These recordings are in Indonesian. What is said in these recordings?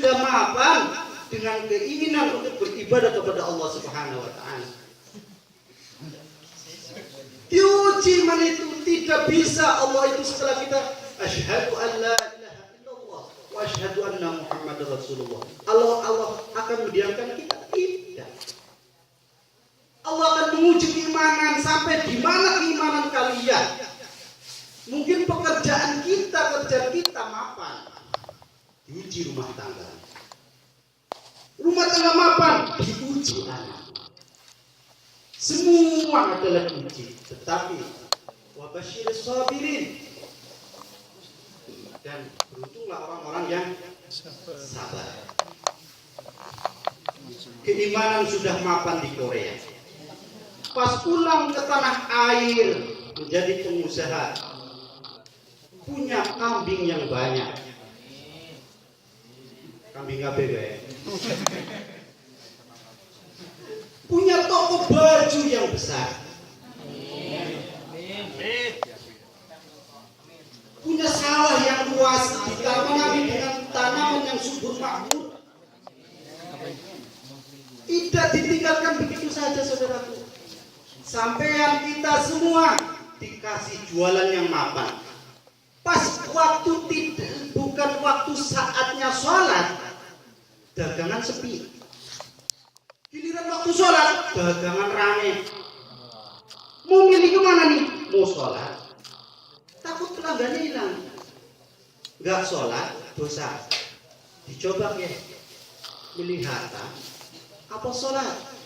sudah mapan dengan keinginan untuk beribadah kepada Allah Subhanahu wa taala. Diuji man itu tidak bisa Allah itu setelah kita asyhadu an la ilaha illallah wa asyhadu anna Muhammadar Rasulullah. Allah akan mendiamkan kita? Tidak. Allah akan menguji keimanan sampai di mana keimanan kalian. Mungkin kerjaan kita mapan. Diuji rumah tangga. Rumah tangga mapan, diuji anak. Semua adalah uji, tetapi wabasyiris sabirin, dan beruntunglah orang-orang yang sabar. Keimanan sudah mapan di Korea. Pas pulang ke tanah air menjadi pengusaha, punya kambing yang banyak. Kambing apa ya? Punya toko baju yang besar, punya sawah yang luas, ditanami dengan tanaman yang subur makmur. Tidak ditinggalkan begitu saja, saudaraku. Sampean kita semua dikasih jualan yang mapan. Pas waktu bukan waktu saatnya sholat, dagangan sepi. Giliran waktu sholat, dagangan rame. Mau milih kemana nih? Mau sholat, takut pelanggannya hilang. Gak sholat, dosa. Dicoba ya, milih harta apa sholat?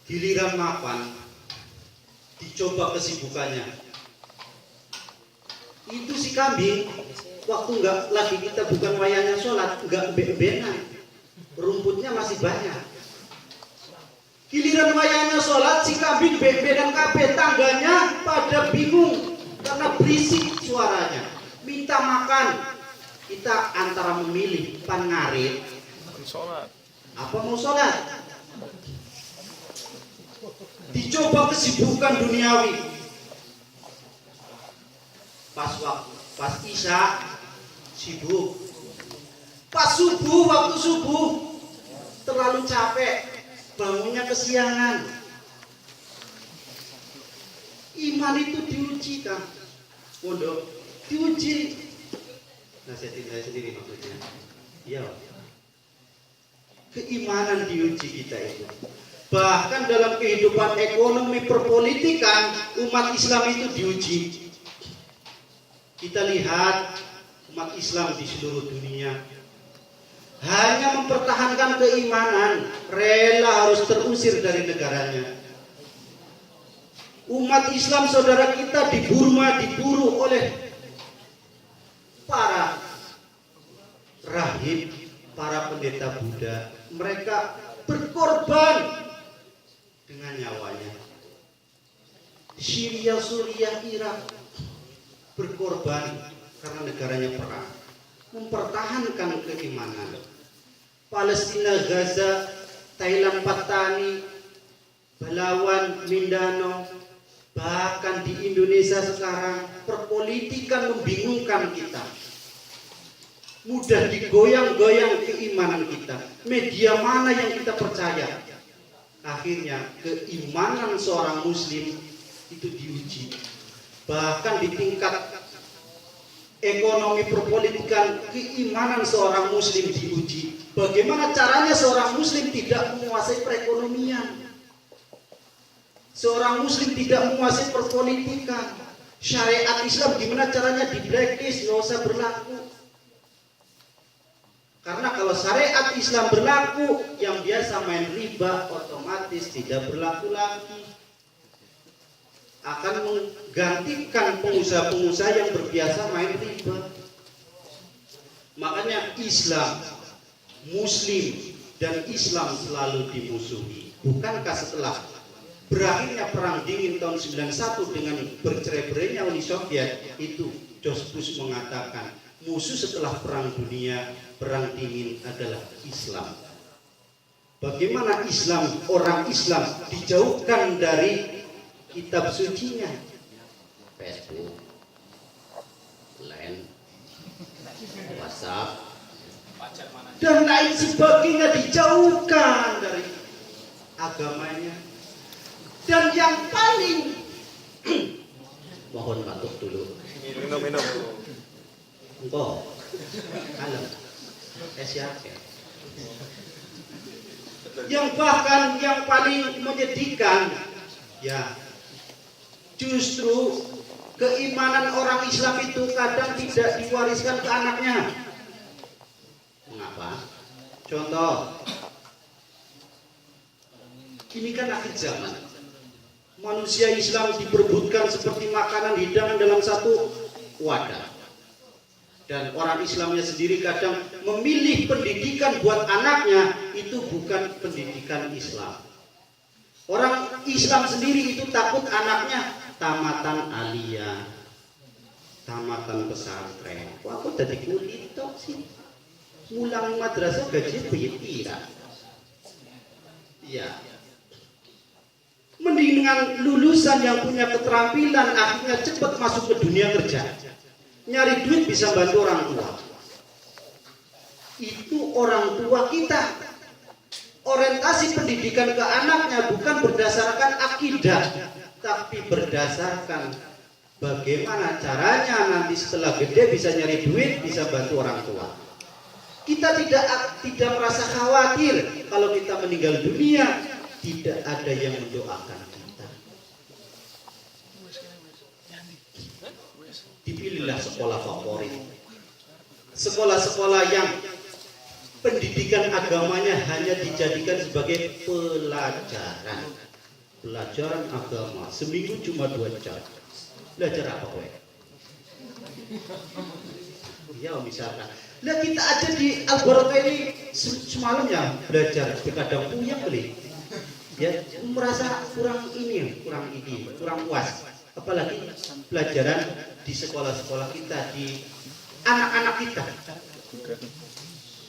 Giliran mapan, dicoba kesibukannya. Itu si kambing, waktu enggak lagi kita bukan wayahnya sholat, enggak benar, rumputnya masih banyak. Giliran wayahnya sholat, si kambing beberan kabeh, tangganya pada bingung karena berisik suaranya. Minta makan, kita antara memilih pangarit apa mau sholat. Dicoba kesibukan duniawi. Pas isya sibuk. Pas subuh, waktu subuh terlalu capek, bangunnya kesiangan. Iman itu diuji kan, pondok diuji. Nasihatin saya sendiri maksudnya. Iya. Keimanan diuji kita itu. Bahkan dalam kehidupan ekonomi perpolitikan umat Islam itu diuji. Kita lihat umat Islam di seluruh dunia hanya mempertahankan keimanan, rela harus terusir dari negaranya. Umat Islam saudara kita di Burma diburu oleh para rahib, para pendeta Buddha. Mereka berkorban dengan nyawanya. Syria, Suriah, Irak berkorban karena negaranya perang, mempertahankan keimanan. Palestina, Gaza, Thailand, Patani, Belawan, Mindanao, bahkan di Indonesia sekarang perpolitikan membingungkan kita. Mudah digoyang-goyang keimanan kita. Media mana yang kita percaya? Akhirnya keimanan seorang muslim itu diuji. Bahkan di tingkat ekonomi perpolitikan, keimanan seorang muslim diuji. Bagaimana caranya seorang muslim tidak menguasai perekonomian? Seorang muslim tidak menguasai perpolitikan. Syariat Islam gimana caranya di blacklist, nggak usah berlaku. Karena kalau syariat Islam berlaku, yang biasa main riba otomatis tidak berlaku lagi. Akan menggantikan pengusaha-pengusaha yang berbiasa main riba. Makanya Islam, Muslim dan Islam selalu dimusuhi. Bukankah setelah berakhirnya perang dingin tahun 91 dengan bercerai-berainya Uni Soviet, itu George Bush mengatakan musuh setelah perang dunia, perang dingin adalah Islam. Bagaimana Islam, orang Islam dijauhkan dari kitab sucinya? Facebook, lain sebagainya dijauhkan dari agamanya. Dan yang paling mohon batuk dulu. Minum. Engkau, kalem, siapa? Yang bahkan yang paling menyedihkan, ya, justru keimanan orang Islam itu kadang tidak diwariskan ke anaknya. Mengapa? Contoh, ini kan akhir zaman. Manusia Islam diperebutkan seperti makanan hidangan dalam satu wadah. Dan orang Islamnya sendiri kadang memilih pendidikan buat anaknya itu bukan pendidikan Islam. Orang Islam sendiri itu takut anaknya tamatan aliyah, tamatan pesantren. Wah, kok tadi kulit tok sih? Mulang madrasah gaji pira. Ya. Mending dengan lulusan yang punya keterampilan akhirnya cepat masuk ke dunia kerja. Nyari duit bisa bantu orang tua. Itu orang tua kita. Orientasi pendidikan ke anaknya bukan berdasarkan akidah, tapi berdasarkan bagaimana caranya nanti setelah gede bisa nyari duit, bisa bantu orang tua. Kita tidak merasa khawatir kalau kita meninggal dunia, tidak ada yang mendoakan kita. Dipilihlah sekolah favorit, sekolah-sekolah yang pendidikan agamanya hanya dijadikan sebagai pelajaran agama. Seminggu cuma 2 jam. Belajar apa kowe? Ya misalkan, lah kita aja di Al-Barakah ini semalam ya belajar, kadang puyeng beli. Ya merasa kurang puas. Apalagi pelajaran di sekolah-sekolah kita, di anak-anak kita.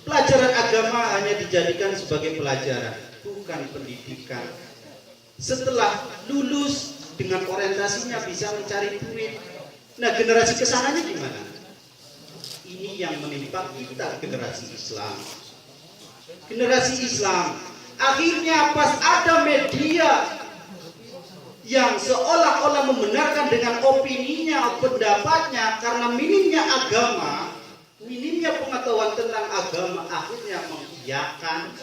Pelajaran agama hanya dijadikan sebagai pelajaran, bukan pendidikan. Setelah lulus dengan orientasinya bisa mencari duit. Nah, generasi kesananya gimana? Ini yang menimpa kita, generasi Islam. Generasi Islam akhirnya pas ada media yang seolah-olah membenarkan dengan opininya, pendapatnya, karena minimnya agama, minimnya pengetahuan tentang agama, akhirnya mengiyakan.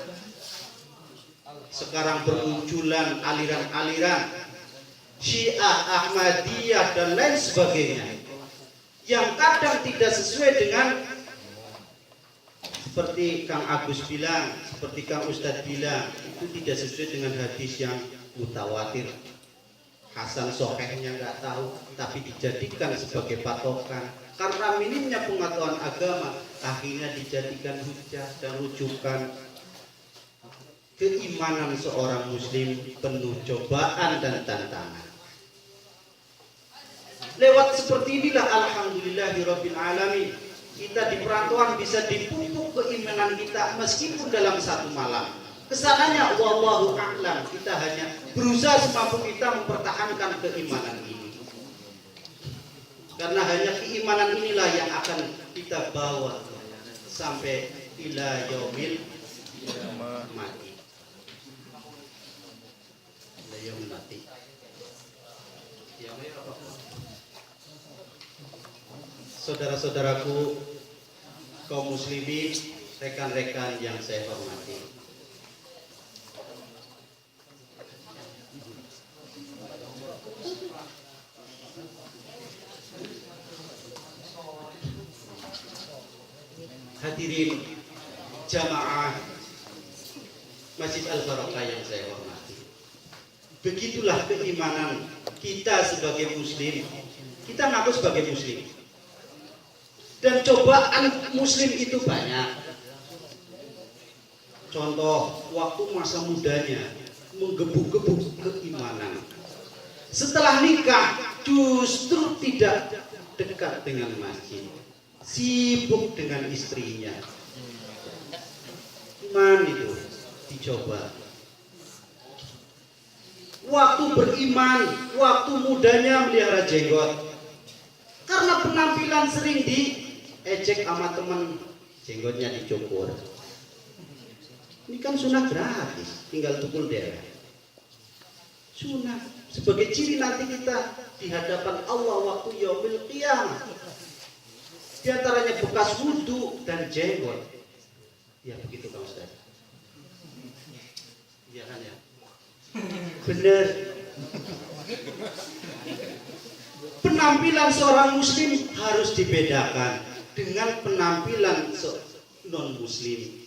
Sekarang bermunculan aliran-aliran Syiah, Ahmadiyah dan lain sebagainya yang kadang tidak sesuai dengan seperti Kang Agus bilang, seperti Kang Ustadz bilang, itu tidak sesuai dengan hadis yang mutawatir. Hasan Sohehnya nggak tahu, tapi dijadikan sebagai patokan. Karena minimnya pengetahuan agama, akhirnya dijadikan hujah dan rujukan. Keimanan seorang muslim penuh cobaan dan tantangan. Lewat seperti inilah alhamdulillahirabbil alamin, kita di perantauan bisa dipupuk keimanan kita meskipun dalam satu malam. Kesananya wallahu a'lam, kita hanya berusaha semampu kita mempertahankan keimanan ini. Karena hanya keimanan inilah yang akan kita bawa sampai ila yaumil mati. Ila yaumil mati. Saudara-saudaraku, kaum muslimin, rekan-rekan yang saya hormati. Hadirin jamaah Masjid Al-Barakah yang saya hormati. Begitulah keimanan kita sebagai muslim. Kita ngaku sebagai muslim. Dan cobaan muslim itu banyak. Contoh, waktu masa mudanya menggebu-gebu keimanan. Setelah nikah justru tidak dekat dengan masjid, sibuk dengan istrinya. Iman itu dicoba. Waktu beriman, waktu mudanya melihara jenggot. Karena penampilan sering diejek sama teman, jenggotnya dicukur. Ini kan sunnah gratis, tinggal tukul daerah. Sunnah sebagai ciri nanti kita di hadapan Allah waktu yaumil qiyamah. Di antaranya bekas wudu dan jenggot. Ya begitu Pak Ustaz. Iya kan ya? Benar. Penampilan seorang muslim harus dibedakan dengan penampilan non muslim.